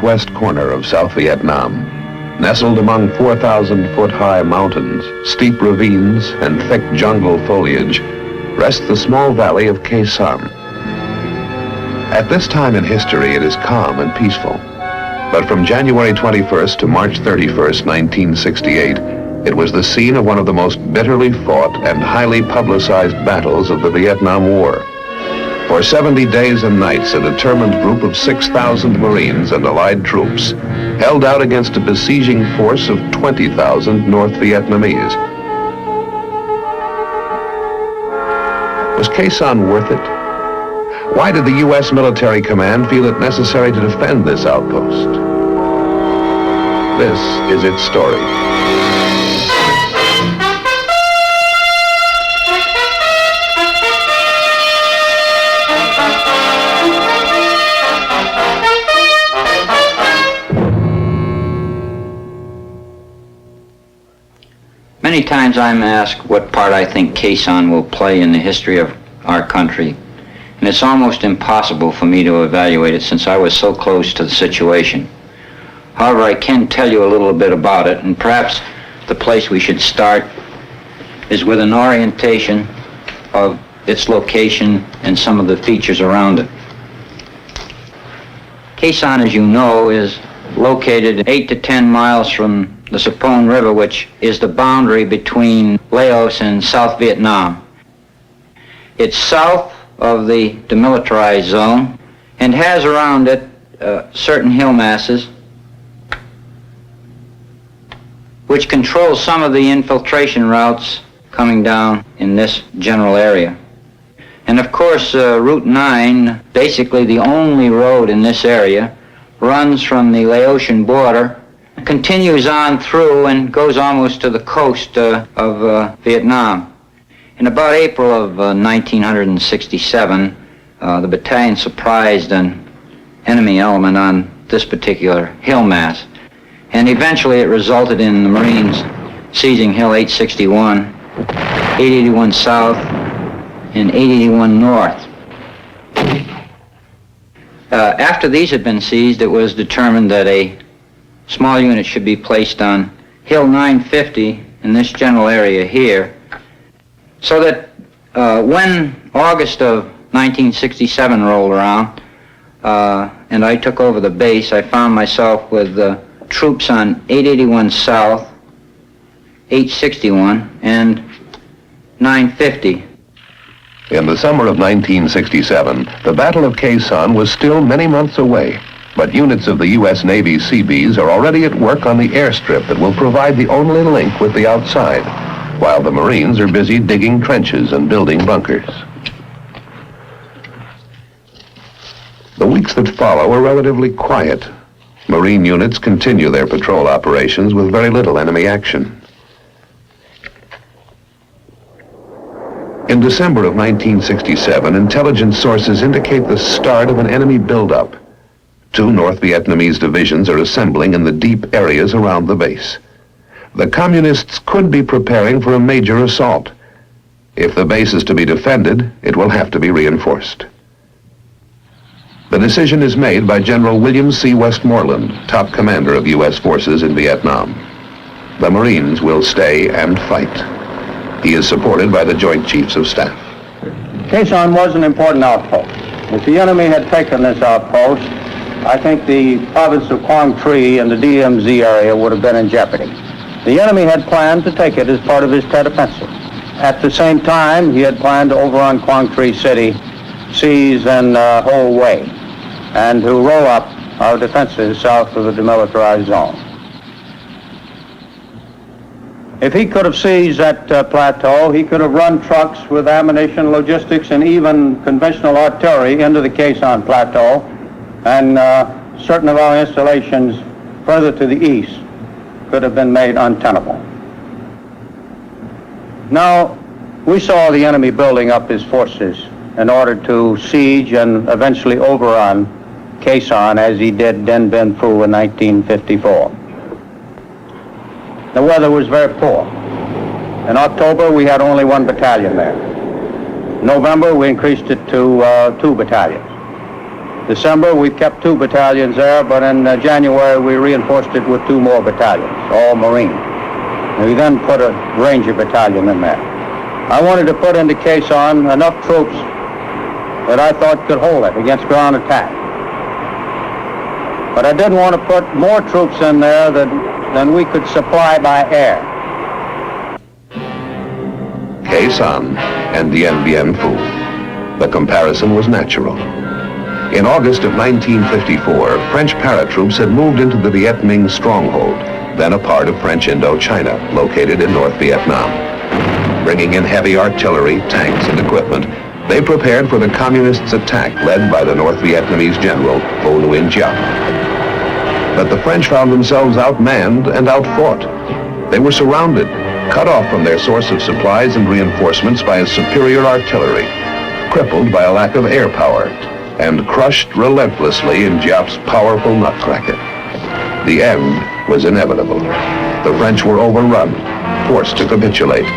northwest corner of South Vietnam, nestled among 4,000-foot-high mountains, steep ravines, and thick jungle foliage, rests the small valley of Khe Sanh. At this time in history, it is calm and peaceful. But from January 21st to March 31st, 1968, it was the scene of one of the most bitterly fought and highly publicized battles of the Vietnam War. For 70 days and nights, a determined group of 6,000 Marines and Allied troops held out against a besieging force of 20,000 North Vietnamese. Was Khe Sanh worth it? Why did the U.S. military command feel it necessary to defend this outpost? This is its story. Many times I'm asked what part I think Khe Sanh will play in the history of our country, and it's almost impossible for me to evaluate it since I was so close to the situation. However, I can tell you a little bit about it, and perhaps the place we should start is with an orientation of its location and some of the features around it. Khe Sanh, as you know, is located 8 to 10 miles from the Sapone River, which is the boundary between Laos and South Vietnam. It's south of the demilitarized zone and has around it certain hill masses which control some of the infiltration routes coming down in this general area. And of course, Route 9, basically the only road in this area, runs from the Laotian border, continues on through and goes almost to the coast of Vietnam. In about April of 1967, the battalion surprised an enemy element on this particular hill mass, and eventually it resulted in the Marines seizing Hill 861, 881 South, and 881 North. After these had been seized, it was determined that a small unit should be placed on Hill 950 in this general area here, so that when August of 1967 rolled around and I took over the base, I found myself with troops on 881 South, 861, and 950. In the summer of 1967, the Battle of Khe Sanh was still many months away, but units of the U.S. Navy Seabees are already at work on the airstrip that will provide the only link with the outside, while the Marines are busy digging trenches and building bunkers. The weeks that follow are relatively quiet. Marine units continue their patrol operations with very little enemy action. In December of 1967, intelligence sources indicate the start of an enemy buildup. 2 North Vietnamese divisions are assembling in the deep areas around the base. The Communists could be preparing for a major assault. If the base is to be defended, it will have to be reinforced. The decision is made by General William C. Westmoreland, top commander of U.S. forces in Vietnam. The Marines will stay and fight. He is supported by the Joint Chiefs of Staff. Khe Sanh was an important outpost. If the enemy had taken this outpost, I think the province of Quang Tri and the DMZ area would have been in jeopardy. The enemy had planned to take it as part of his Tet Offensive. At the same time, he had planned to overrun Quang Tri City, seize and hold Hue, and to roll up our defenses south of the demilitarized zone. If he could have seized that plateau, he could have run trucks with ammunition, logistics, and even conventional artillery into the Khe Sanh Plateau, and certain of our installations further to the east could have been made untenable. Now, we saw the enemy building up his forces in order to siege and eventually overrun Khe Sanh as he did Dien Bien Phu in 1954. The weather was very poor. In October, we had only 1 battalion there. In November, we increased it to 2 battalions. December, we kept 2 battalions there, but in January, we reinforced it with 2 more battalions, all Marine. We then put a Ranger battalion in there. I wanted to put into Khe Sanh enough troops that I thought could hold it against ground attack. But I didn't want to put more troops in there than we could supply by air. Khe Sanh and Dien Bien Phu. The comparison was natural. In August of 1954, French paratroops had moved into the Viet Minh stronghold, then a part of French Indochina, located in North Vietnam. Bringing in heavy artillery, tanks, and equipment, they prepared for the Communists' attack led by the North Vietnamese general, Vo Nguyen Giap. But the French found themselves outmanned and outfought. They were surrounded, cut off from their source of supplies and reinforcements by a superior artillery, crippled by a lack of air power, and crushed relentlessly in Giap's powerful nutcracker. The end was inevitable. The French were overrun, forced to capitulate.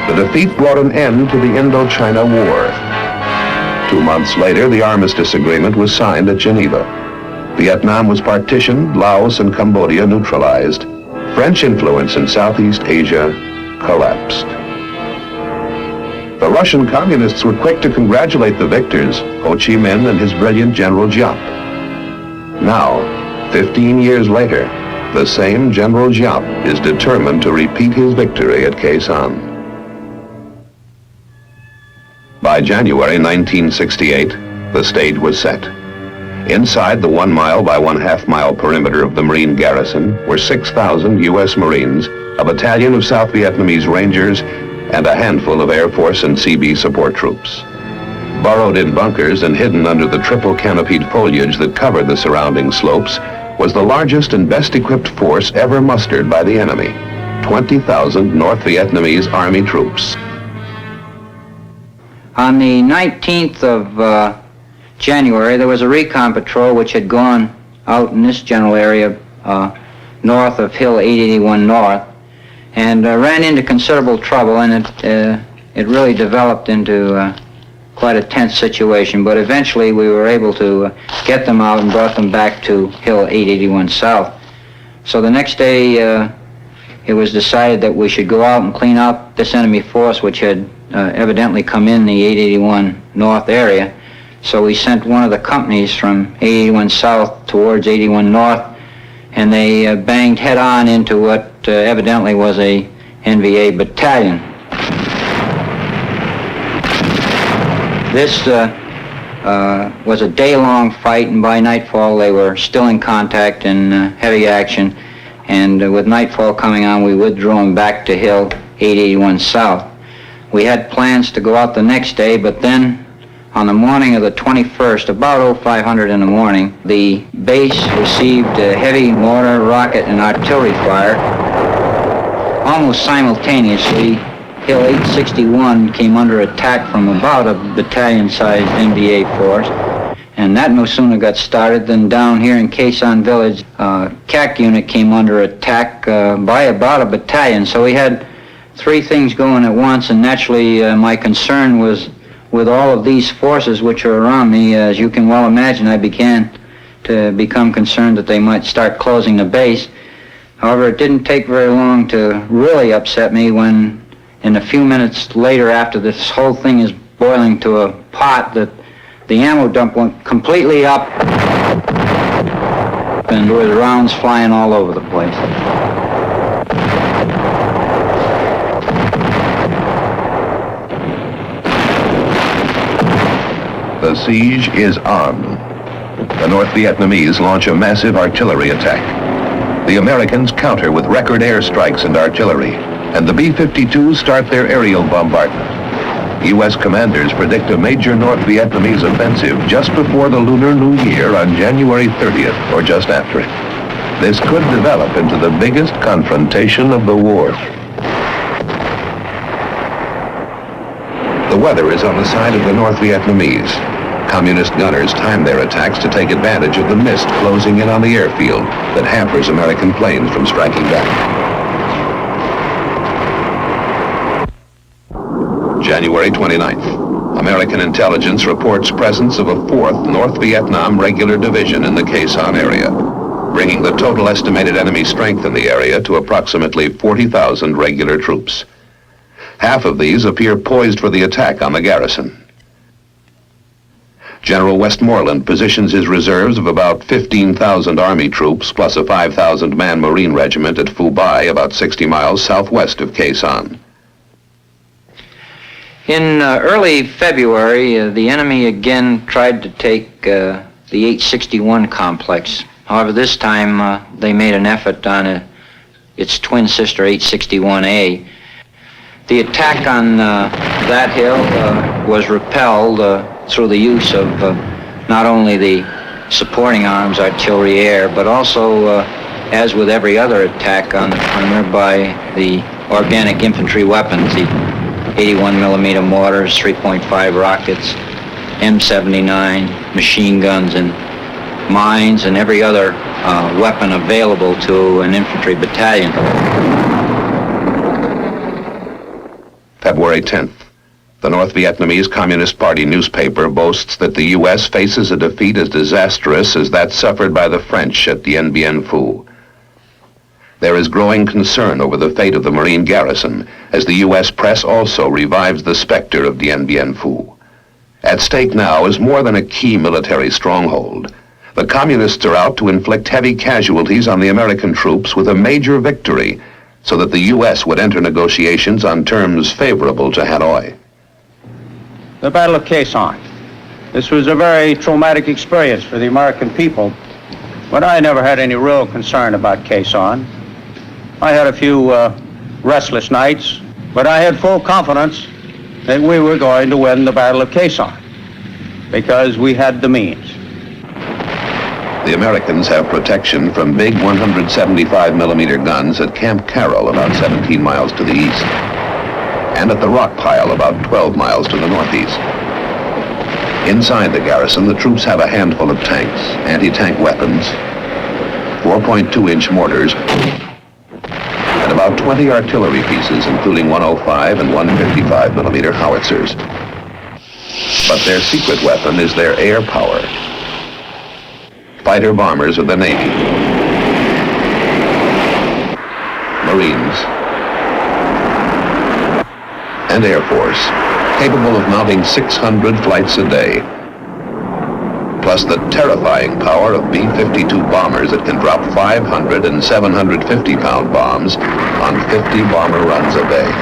The defeat brought an end to the Indochina War. 2 months later, the armistice agreement was signed at Geneva. Vietnam was partitioned, Laos and Cambodia neutralized. French influence in Southeast Asia collapsed. The Russian communists were quick to congratulate the victors, Ho Chi Minh and his brilliant General Giap. Now, 15 years later, the same General Giap is determined to repeat his victory at Khe Sanh. By January 1968, the stage was set. Inside the 1 mile by 1/2 mile perimeter of the Marine garrison were 6,000 U.S. Marines, a battalion of South Vietnamese Rangers, and a handful of Air Force and CB support troops. Burrowed in bunkers and hidden under the triple canopied foliage that covered the surrounding slopes was the largest and best equipped force ever mustered by the enemy, 20,000 North Vietnamese Army troops. On the 19th of January, there was a recon patrol which had gone out in this general area north of Hill 881 North, and ran into considerable trouble, and it really developed into quite a tense situation. But eventually we were able to get them out and brought them back to Hill 881 South. So the next day it was decided that we should go out and clean out this enemy force which had evidently come in the 881 North area. So we sent one of the companies from 881 South towards 81 North, and they banged head-on into what evidently was a NVA battalion. This was a day-long fight, and by nightfall they were still in contact and heavy action, and with nightfall coming on, we withdrew them back to Hill 881 South. We had plans to go out the next day, but then on the morning of the 21st, about 0500 in the morning, the base received heavy mortar, rocket, and artillery fire. Almost simultaneously, Hill 861 came under attack from about a battalion-sized NVA force, and that no sooner got started than down here in Khe Sanh village, CAC unit came under attack by about a battalion. So we had 3 things going at once, and naturally my concern was with all of these forces which are around me. As you can well imagine, I began to become concerned that they might start closing the base. However, it didn't take very long to really upset me when, in a few minutes later, after this whole thing is boiling to a pot, that the ammo dump went completely up and there was rounds flying all over the place. The siege is on. The North Vietnamese launch a massive artillery attack. The Americans counter with record airstrikes and artillery, and the B-52s start their aerial bombardment. U.S. commanders predict a major North Vietnamese offensive just before the Lunar New Year on January 30th, or just after it. This could develop into the biggest confrontation of the war. The weather is on the side of the North Vietnamese. Communist gunners time their attacks to take advantage of the mist closing in on the airfield that hampers American planes from striking back. January 29th. American intelligence reports presence of a 4th North Vietnam regular division in the Khe Sanh area, bringing the total estimated enemy strength in the area to approximately 40,000 regular troops. Half of these appear poised for the attack on the garrison. General Westmoreland positions his reserves of about 15,000 Army troops plus a 5,000-man Marine regiment at Phu Bai, about 60 miles southwest of Khe Sanh. In early February, the enemy again tried to take the 861 complex. However, this time they made an effort on its twin sister 861A. The attack on that hill was repelled through the use of not only the supporting arms, artillery, air, but also, as with every other attack on nearby, the organic infantry weapons, the 81 millimeter mortars, 3.5 rockets, M79, machine guns, and mines, and every other weapon available to an infantry battalion. February 10th. The North Vietnamese Communist Party newspaper boasts that the U.S. faces a defeat as disastrous as that suffered by the French at Dien Bien Phu. There is growing concern over the fate of the Marine garrison, as the U.S. press also revives the specter of Dien Bien Phu. At stake now is more than a key military stronghold. The Communists are out to inflict heavy casualties on the American troops with a major victory, so that the U.S. would enter negotiations on terms favorable to Hanoi. The Battle of Khe Sanh. This was a very traumatic experience for the American people, but I never had any real concern about Khe Sanh. I had a few restless nights, but I had full confidence that we were going to win the Battle of Khe Sanh because we had the means. The Americans have protection from big 175 millimeter guns at Camp Carroll, about 17 miles to the east, and at the rock pile about 12 miles to the northeast. Inside the garrison, the troops have a handful of tanks, anti-tank weapons, 4.2-inch mortars, and about 20 artillery pieces, including 105 and 155 millimeter howitzers. But their secret weapon is their air power. Fighter bombers of the Navy, Marines, and Air Force, capable of mounting 600 flights a day, plus the terrifying power of B-52 bombers that can drop 500 and 750-pound bombs on 50 bomber runs a day.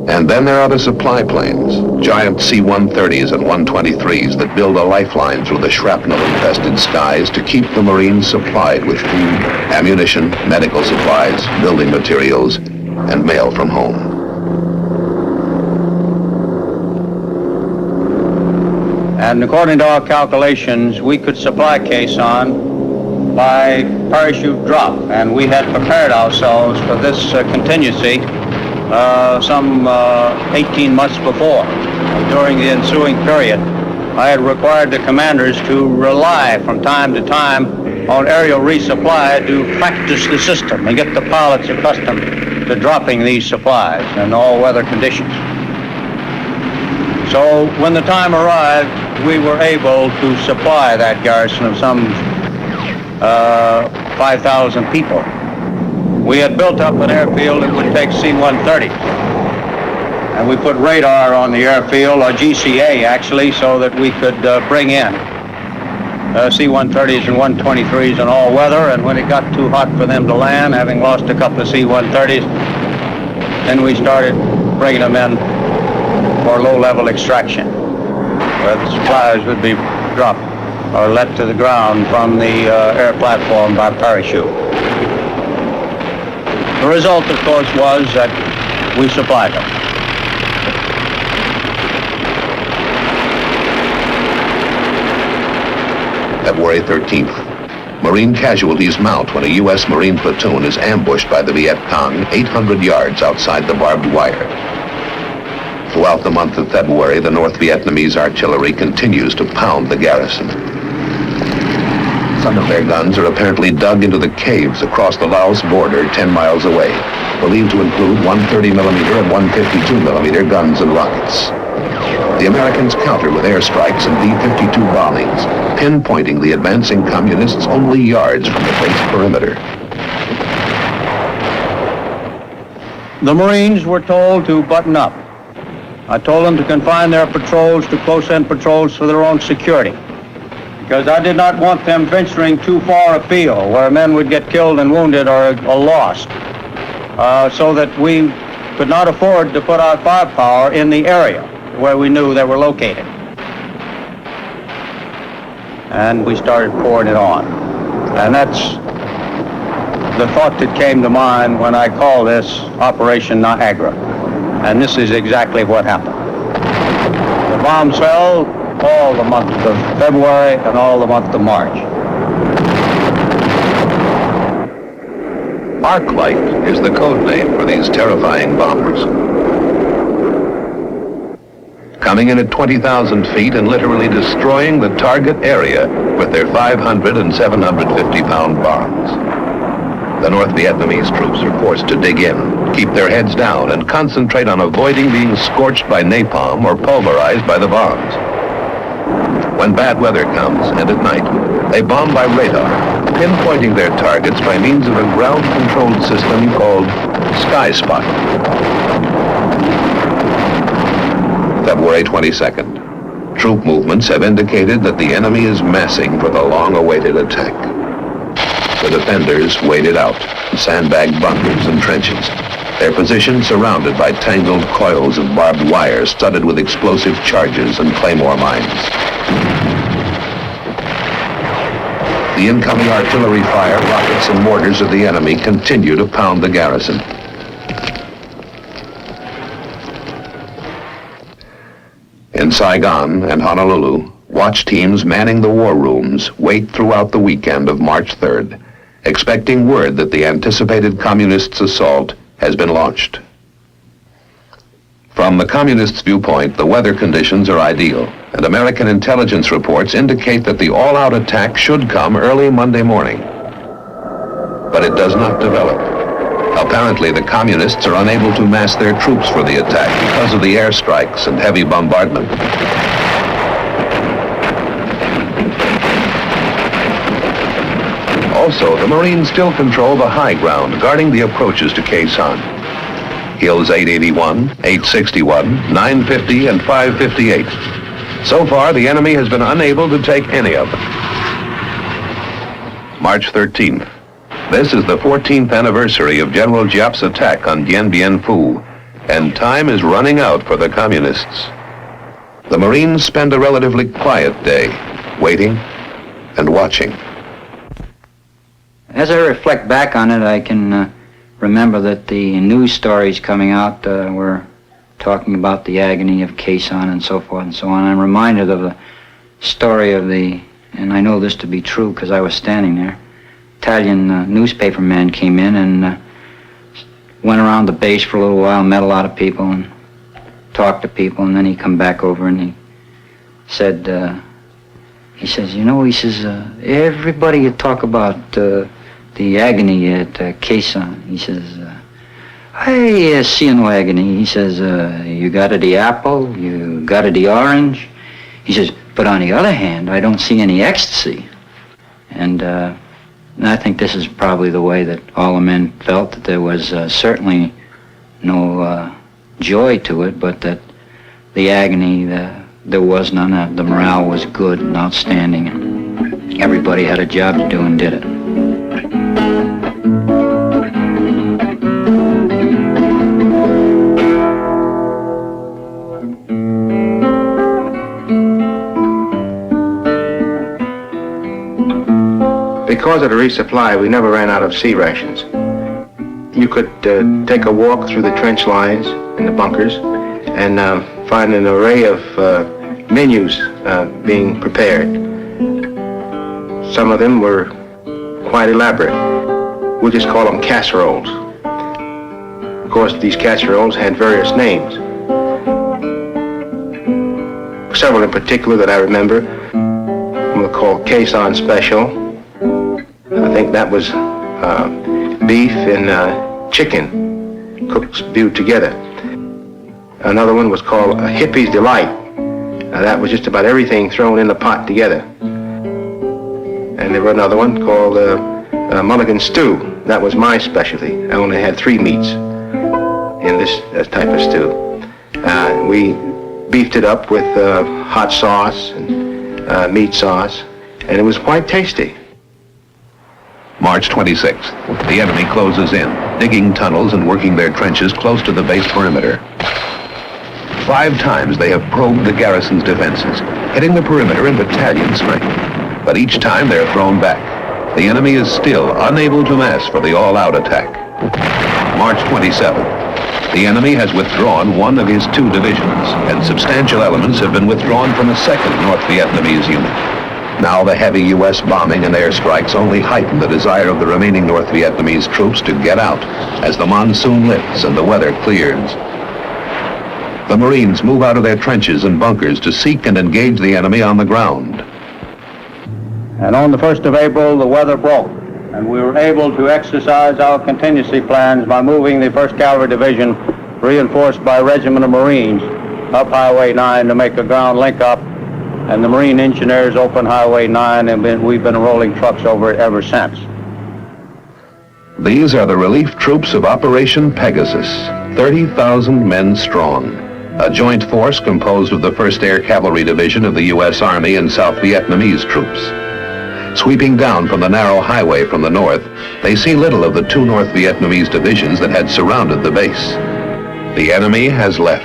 And then there are the supply planes, giant C-130s and 123s that build a lifeline through the shrapnel-infested skies to keep the Marines supplied with food, ammunition, medical supplies, building materials, and mail from home. And according to our calculations, we could supply Khe Sanh by parachute drop, and we had prepared ourselves for this contingency some 18 months before. During the ensuing period, I had required the commanders to rely from time to time on aerial resupply to practice the system and get the pilots accustomed to dropping these supplies in all weather conditions. So when the time arrived, we were able to supply that garrison of some 5,000 people. We had built up an airfield that would take C-130s. And we put radar on the airfield, or GCA actually, so that we could bring in C-130s and 123s in all weather. And when it got too hot for them to land, having lost a couple of C-130s, then we started bringing them in for low-level extraction, where the supplies would be dropped or let to the ground from the air platform by parachute. The result, of course, was that we supplied them. February 13th. Marine casualties mount when a U.S. Marine platoon is ambushed by the Viet Cong 800 yards outside the barbed wire. Throughout the month of February, the North Vietnamese artillery continues to pound the garrison. Some of their guns are apparently dug into the caves across the Laos border 10 miles away, believed to include 130mm and 152mm guns and rockets. The Americans counter with airstrikes and B-52 bombings, pinpointing the advancing communists only yards from the base perimeter. The Marines were told to button up. I told them to confine their patrols to close-in patrols for their own security, because I did not want them venturing too far afield where men would get killed and wounded or lost, so that we could not afford to put our firepower in the area where we knew they were located. And we started pouring it on. And that's the thought that came to mind when I called this Operation Niagara. And this is exactly what happened. The bombs fell all the month of February and all the month of March. Arclight is the code name for these terrifying bombers. Coming in at 20,000 feet and literally destroying the target area with their 500 and 750-pound bombs. The North Vietnamese troops are forced to dig in, keep their heads down, and concentrate on avoiding being scorched by napalm or pulverized by the bombs. When bad weather comes, and at night, they bomb by radar, pinpointing their targets by means of a ground-controlled system called Sky Spot. February 22nd. Troop movements have indicated that the enemy is massing for the long-awaited attack. The defenders waded out, sandbagged bunkers and trenches, their position surrounded by tangled coils of barbed wire studded with explosive charges and claymore mines. The incoming artillery fire, rockets, and mortars of the enemy continue to pound the garrison. In Saigon and Honolulu, watch teams manning the war rooms wait throughout the weekend of March 3rd, expecting word that the anticipated communists' assault has been launched. From the communists' viewpoint, the weather conditions are ideal, and American intelligence reports indicate that the all-out attack should come early Monday morning. But it does not develop. Apparently, the communists are unable to mass their troops for the attack because of the airstrikes and heavy bombardment. Also, the Marines still control the high ground guarding the approaches to Khe Sanh. Hills 881, 861, 950, and 558. So far, the enemy has been unable to take any of them. March 13th. This is the 14th anniversary of General Giap's attack on Dien Bien Phu, and time is running out for the communists. The Marines spend a relatively quiet day, waiting and watching. As I reflect back on it, I can remember that the news stories coming out were talking about the agony of Khe Sanh and so forth and so on. I'm reminded of the story of and I know this to be true because I was standing there, Italian newspaper man came in and went around the base for a little while, met a lot of people and talked to people, and then he come back over and he said, everybody you talk about the agony at Khe Sanh. He says, I see no agony. He says, you got it the apple, you got it the orange. He says, but on the other hand, I don't see any ecstasy. And I think this is probably the way that all the men felt, that there was certainly no joy to it, but that the agony, there was none. The morale was good and outstanding, and everybody had a job to do and did it. Because of the resupply, we never ran out of sea rations. You could take a walk through the trench lines and the bunkers and find an array of menus being prepared. Some of them were quite elaborate. We'll just call them casseroles. Of course, these casseroles had various names. Several in particular that I remember, we'll call Khe Sanh Special, think that was beef and chicken cooked, stewed together. Another one was called a Hippie's Delight. That was just about everything thrown in the pot together. And there was another one called Mulligan Stew. That was my specialty. I only had 3 meats in this type of stew. We beefed it up with hot sauce and meat sauce, and it was quite tasty. March 26th, the enemy closes in, digging tunnels and working their trenches close to the base perimeter. 5 times they have probed the garrison's defenses, hitting the perimeter in battalion strength. But each time they're thrown back. The enemy is still unable to mass for the all-out attack. March 27th. The enemy has withdrawn 1 of his 2 divisions, and substantial elements have been withdrawn from a 2nd North Vietnamese unit. Now the heavy U.S. bombing and airstrikes only heighten the desire of the remaining North Vietnamese troops to get out as the monsoon lifts and the weather clears. The Marines move out of their trenches and bunkers to seek and engage the enemy on the ground. And on the 1st of April, the weather broke, and we were able to exercise our contingency plans by moving the 1st Cavalry Division, reinforced by a regiment of Marines, up Highway 9 to make a ground link-up, and the Marine engineers opened Highway 9, and we've been rolling trucks over it ever since. These are the relief troops of Operation Pegasus, 30,000 men strong, a joint force composed of the 1st Air Cavalry Division of the U.S. Army and South Vietnamese troops. Sweeping down from the narrow highway from the north, they see little of the 2 North Vietnamese divisions that had surrounded the base. The enemy has left,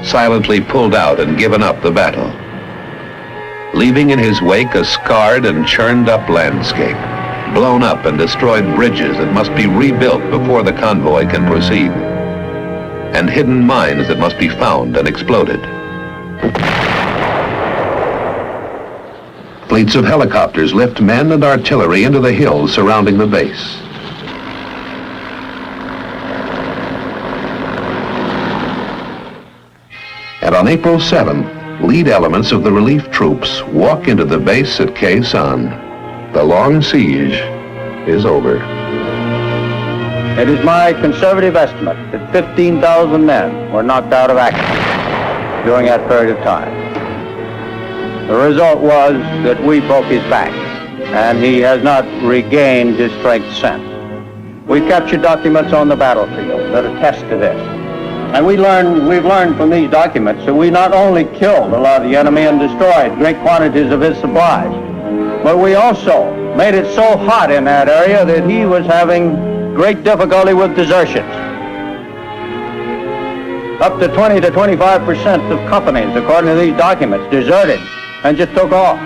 silently pulled out and given up the battle, leaving in his wake a scarred and churned up landscape, blown up and destroyed bridges that must be rebuilt before the convoy can proceed, and hidden mines that must be found and exploded. Fleets of helicopters lift men and artillery into the hills surrounding the base. And on April 7th, lead elements of the relief troops walk into the base at Khe Sanh. The long siege is over. It is my conservative estimate that 15,000 men were knocked out of action during that period of time. The result was that we broke his back, and he has not regained his strength since. We captured documents on the battlefield that attest to this. And we've learned from these documents that we not only killed a lot of the enemy and destroyed great quantities of his supplies, but we also made it so hot in that area that he was having great difficulty with desertions. Up to 20 to 25% of companies, according to these documents, deserted and just took off.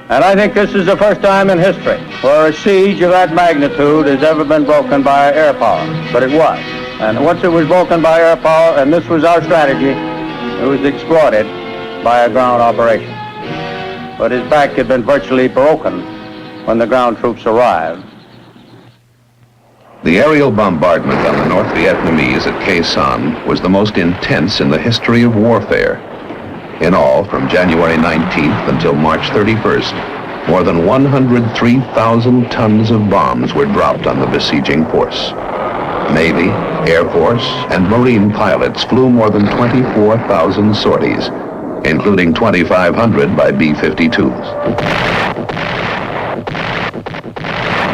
And I think this is the first time in history where a siege of that magnitude has ever been broken by air power, but it was. And once it was broken by air power, and this was our strategy, it was exploited by a ground operation. But his back had been virtually broken when the ground troops arrived. The aerial bombardment on the North Vietnamese at Khe Sanh was the most intense in the history of warfare. In all, from January 19th until March 31st, more than 103,000 tons of bombs were dropped on the besieging force. Navy, Air Force, and Marine pilots flew more than 24,000 sorties, including 2,500 by B-52s.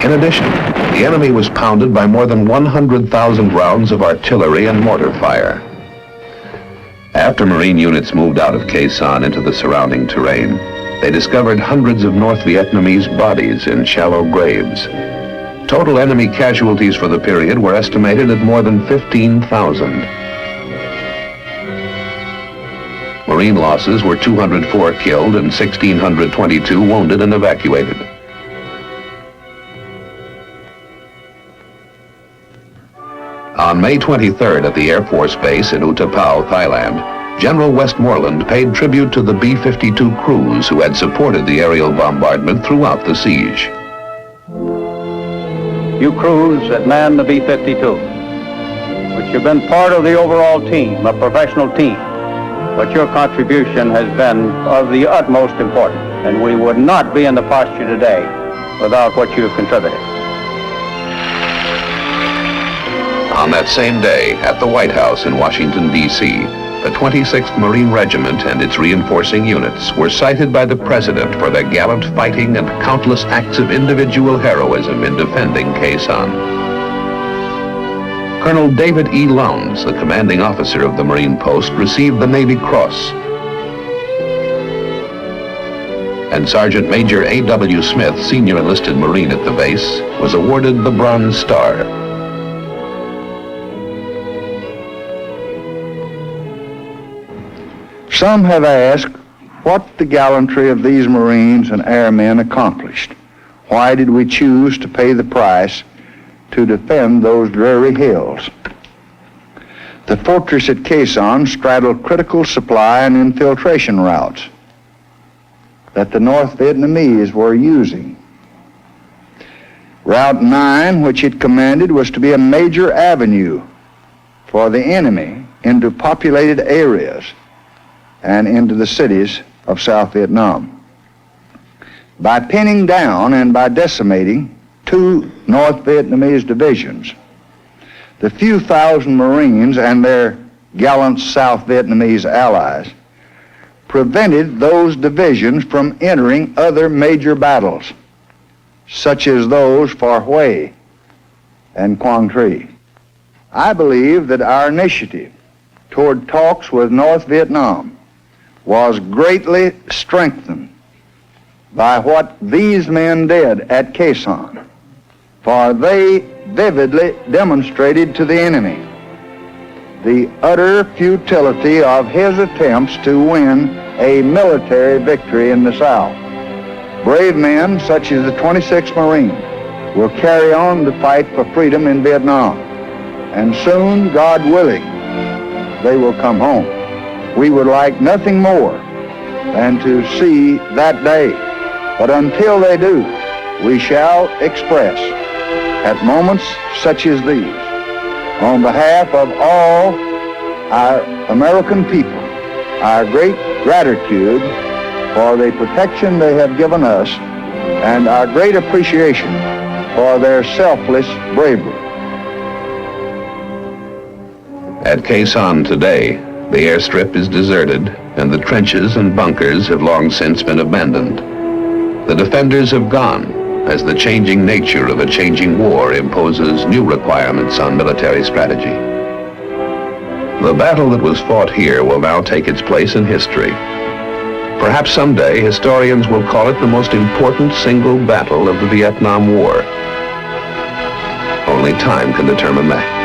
In addition, the enemy was pounded by more than 100,000 rounds of artillery and mortar fire. After Marine units moved out of Khe Sanh into the surrounding terrain, they discovered hundreds of North Vietnamese bodies in shallow graves. Total enemy casualties for the period were estimated at more than 15,000. Marine losses were 204 killed and 1,622 wounded and evacuated. On May 23rd at the Air Force Base in Utapao, Thailand, General Westmoreland paid tribute to the B-52 crews who had supported the aerial bombardment throughout the siege. You crews that man the B-52, which have been part of the overall team, a professional team, but your contribution has been of the utmost importance, and we would not be in the posture today without what you've contributed. On that same day, at the White House in Washington, D.C., the 26th Marine Regiment and its reinforcing units were cited by the President for their gallant fighting and countless acts of individual heroism in defending Khe Sanh. Colonel David E. Lowndes, the commanding officer of the Marine post, received the Navy Cross. And Sergeant Major A.W. Smith, senior enlisted Marine at the base, was awarded the Bronze Star. Some have asked what the gallantry of these Marines and airmen accomplished. Why did we choose to pay the price to defend those dreary hills? The fortress at Khe Sanh straddled critical supply and infiltration routes that the North Vietnamese were using. Route 9, which it commanded, was to be a major avenue for the enemy into populated areas and into the cities of South Vietnam. By pinning down and by decimating 2 North Vietnamese divisions, the few thousand Marines and their gallant South Vietnamese allies prevented those divisions from entering other major battles, such as those for Hue and Quang Tri. I believe that our initiative toward talks with North Vietnam was greatly strengthened by what these men did at Khe Sanh, for they vividly demonstrated to the enemy the utter futility of his attempts to win a military victory in the South. Brave men such as the 26th Marine will carry on the fight for freedom in Vietnam, and soon, God willing, they will come home. We would like nothing more than to see that day. But until they do, we shall express, at moments such as these, on behalf of all our American people, our great gratitude for the protection they have given us and our great appreciation for their selfless bravery. At Khe Sanh today, the airstrip is deserted, and the trenches and bunkers have long since been abandoned. The defenders have gone, as the changing nature of a changing war imposes new requirements on military strategy. The battle that was fought here will now take its place in history. Perhaps someday historians will call it the most important single battle of the Vietnam War. Only time can determine that.